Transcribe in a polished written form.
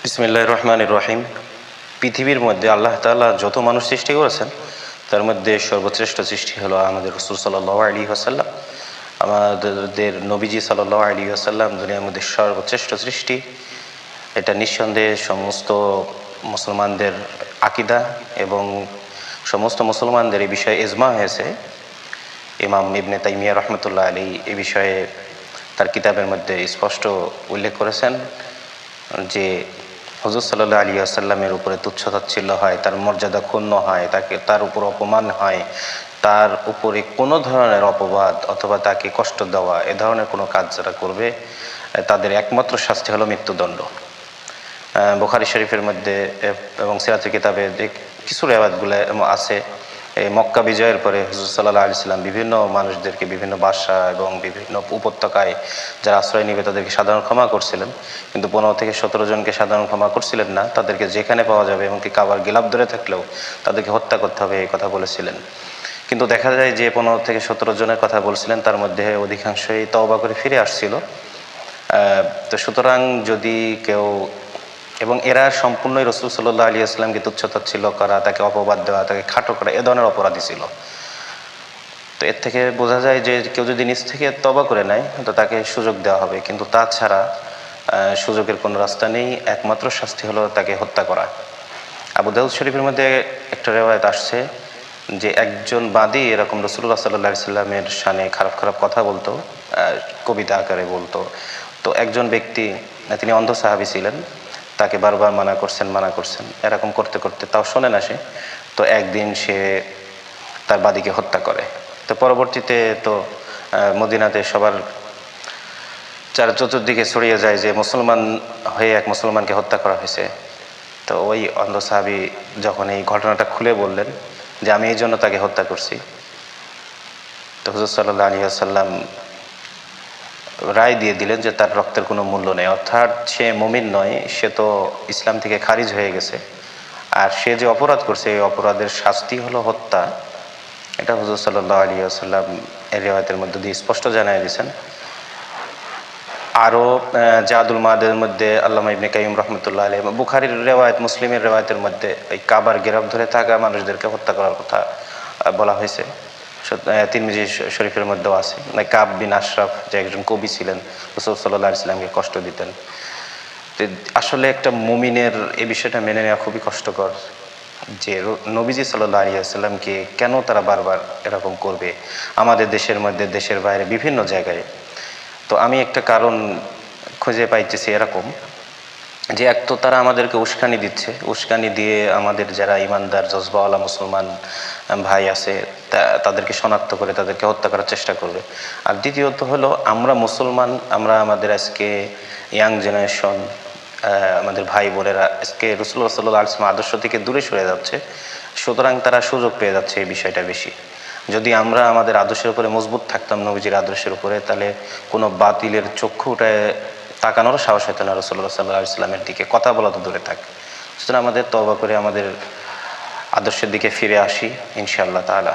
বিসমিল্লাহির রহমানির রহিম। পৃথিবীর মধ্যে আল্লাহ তাআলা যত মানুষ সৃষ্টি করেছেন তার মধ্যে সর্বশ্রেষ্ঠ সৃষ্টি হলো আমাদের রাসূল সাল্লাল্লাহু আলাইহি ওয়াসাল্লাম। আমাদের নবীজি সাল্লাল্লাহু আলাইহি ওয়াসাল্লাম দুনিয়ার মধ্যে সর্বশ্রেষ্ঠ সৃষ্টি। এটা নিঃসন্দেহে সমস্ত মুসলমানদের আকীদা এবং সমস্ত মুসলমানদের এই বিষয়ে ইজমা হয়েছে। ইমাম ইবনে তাইমিয়া রাহমাতুল্লাহ আলাইহি এই বিষয়ে তার কিতাবের মধ্যে স্পষ্ট উল্লেখ করেছেন যে হুজুর সাল্লাল্লাহু আলাইহি ওয়াসাল্লামের উপরে তুচ্ছ-তাচ্ছিল্য হয়, তার মর্যাদা ক্ষুণ্ণ হয়, তার উপর অপমান হয়, তার উপরে কোনো ধরনের অপবাদ অথবা তাকে কষ্ট দেওয়া এ ধরনের কোনো কাজ যারা করবে তাদের একমাত্র শাস্তি হলো মৃত্যুদণ্ড। বুখারী শরীফের মধ্যে এবং সিরাতের কিতাবে যে কিছু রিওয়ায়াতগুলো আছে, এই মক্কা বিজয়ের পরে হুজুর সাল্লাল্লাহু আলাইহি ওয়াসাল্লাম বিভিন্ন মানুষদেরকে বিভিন্ন বাসা এবং বিভিন্ন উপত্যকায় যারা আশ্রয় নিবে তাদেরকে সাধারণ ক্ষমা করছিলেন, কিন্তু 15 থেকে 17 জনকে সাধারণ ক্ষমা করছিলেন না। তাদেরকে যেখানে পাওয়া যাবে এমনকি কাবার গিলাফ ধরে থাকলেও তাদেরকে হত্যা করতে হবে এই কথা বলেছিলেন। কিন্তু দেখা যায় যে 15 থেকে 17 জনের কথা বলছিলেন তার মধ্যে অধিকাংশই তওবা করে ফিরে আসছিল। তো সুতরাং যদি কেউ, এবং এরা সম্পূর্ণই রাসূল সাল্লাল্লাহু আলাইহি ওয়াসাল্লামকে তুচ্ছ-তাচ্ছিল্য করা, তাকে অপবাদ দেওয়া, তাকে খাটো করা এ ধরনের অপরাধী ছিল। তো এর থেকে বোঝা যায় যে কেউ যদি নিজ থেকে তওবা করে নেয় তো তাকে সুযোগ দেওয়া হবে, কিন্তু তাছাড়া সুযোগের কোনো রাস্তা নেই। একমাত্র শাস্তি হলো তাকে হত্যা করা। আবু দাউদ শরীফের মধ্যে একটা রিওয়ায়াত আসছে যে একজন বাদী এরকম রাসূলুল্লাহ সাল্লাল্লাহু আলাইহি ওয়াসাল্লামের শানে খারাপ খারাপ কথা বলতো, কবিতা আকারে বলতো। তো একজন ব্যক্তি, তিনি অন্ধ সাহাবী ছিলেন, তাকে বারবার মানা করছেন, এরকম করতে করতে তাও শোনে না সে। তো একদিন সে তার বাদীকে হত্যা করে। তো পরবর্তীতে তো মদিনাতে সবার চতুর্দিকে ছড়িয়ে যায় যে মুসলমান হয়ে এক মুসলমানকে হত্যা করা হয়েছে। তো ওই অন্ধ সাহাবী যখন এই ঘটনাটা খুলে বললেন যে আমি এই জন্য তাকে হত্যা করছি, তো হুজুর সাল্লাল্লাহু আলাইহি ওয়াসাল্লাম রায় দিয়ে দিলেন যে তার রক্তের কোনো মূল্য নেই, অর্থাৎ সে মুমিন নয়, সে তো ইসলাম থেকে খারিজ হয়ে গেছে। আর সে যে অপরাধ করছে এই অপরাধের শাস্তি হলো হত্যা। এটা হুজুর সাল্লাল্লাহু আলাইহি ওয়াসাল্লাম এর রিওয়ায়াতের মধ্যে দিয়ে স্পষ্ট জানিয়ে দিয়েছেন। আরও জাদুল মাদের মধ্যে আল্লামা ইবনে কাইয়্যিম রাহমাতুল্লাহ আলাইহি, বুখারীর রিওয়ায়াত, মুসলিমের রিওয়ায়াতের মধ্যে এই কাবার গিলাফ ধরে থাকা মানুষদেরকে হত্যা করার কথা বলা হয়েছে। তিরমিজি শরীফের মধ্যেও আছে, কাব বিন আশরাফ যে একজন কবি ছিলেন, রাসূল সাল্লাল্লাহু আলাইহি ওয়াসাল্লামকে কষ্ট দিতেন। আসলে একটা মুমিনের এই বিষয়টা মেনে নেওয়া খুবই কষ্টকর যে নবীজি সাল্লাল্লাহু আলাইহি ওয়াসাল্লামকে কেন তারা বারবার এরকম করবে আমাদের দেশের মধ্যে, দেশের বাইরে, বিভিন্ন জায়গায়। তো আমি একটা কারণ খুঁজে পাইতেছি এরকম যে এক তো তারা আমাদেরকে উস্কানি দিচ্ছে, উস্কানি দিয়ে আমাদের যারা ইমানদার জজবাওয়ালা মুসলমান ভাই আছে তাদেরকে শনাক্ত করে তাদেরকে হত্যা করার চেষ্টা করবে। আর দ্বিতীয়ত হলো আমরা মুসলমান, আমরা আমাদের আজকে ইয়াং জেনারেশন, আমাদের ভাই বোনেরা আজকে রাসূলুল্লাহ সাল্লাল্লাহু আলাইহি ওয়াসাল্লাম আদর্শ থেকে দূরে সরে যাচ্ছে। সুতরাং তারা সুযোগ পেয়ে যাচ্ছে এই বিষয়টা বেশি। যদি আমরা আমাদের আদর্শের উপরে মজবুত থাকতাম, নবীজির আদর্শের উপরে, তাহলে কোনো বাতিলের চক্ষু উঠায় তাকানোরও সাহস হতো না রাসূলুল্লাহ সাল্লাল্লাহু আলাইহি ওয়াসাল্লামের দিকে, কথা বলা তো দূরে থাক। সুতরাং আমাদের তওবা করে আমাদের আদর্শের দিকে ফিরে আসি ইনশাআল্লাহ তাআলা।